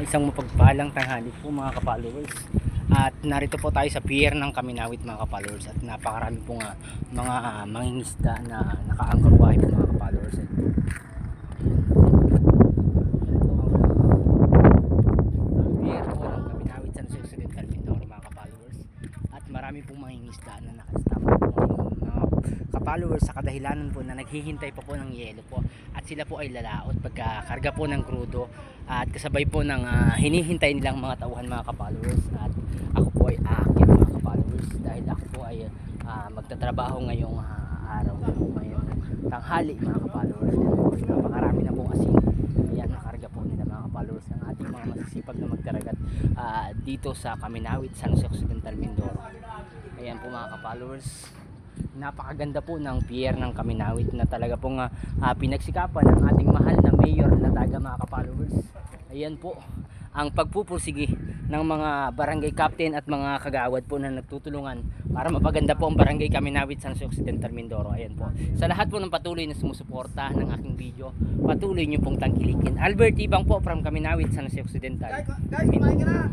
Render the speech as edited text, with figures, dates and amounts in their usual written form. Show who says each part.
Speaker 1: Isang mapagpalang tanghali po mga ka-followers. At narito po tayo sa pier ng Kaminawit mga ka-followers. At napakarami po nga mga mangingisda na naka-angkor-buhay po mga ka-followers. Pier po ng Kaminawit sa Occidental Mindoro mga ka-followers. At marami pong mangingisda na naka-stop po mga ka-followers sa kadahilanan po na naghihintay pa po ng yelo po. At sila po ay lalaot pagkakarga po ng krudo at kasabay po ng hinihintay nilang mga tauhan mga ka-followers. At ako po ay aakyat mga ka-followers dahil ako po ay magtatrabaho ngayong araw, ngayong tanghali mga ka-followers. Napakarami na pong asin, ayan, nakarga po nila mga ka-followers ng ating mga masisipag na magdaragat dito sa Kaminawit, San Jose Occidental, Mindoro. Ayan po mga ka-followers, napakaganda po ng pier ng Kaminawit na talaga pong pinagsikapan ng ating mahal na mayor na taga mga ka-followers. Ayan po ang pagpupursigi ng mga barangay captain at mga kagawad po na nagtutulungan para mapaganda po ang barangay Kaminawit, San Jose Occidental, Mindoro. Ayan po, sa lahat po ng patuloy na sumusuporta ng aking video, patuloy nyo pong tangkilikin. Albert Ibang po from Kaminawit, San Jose Occidental.
Speaker 2: Guys, kumain ka na!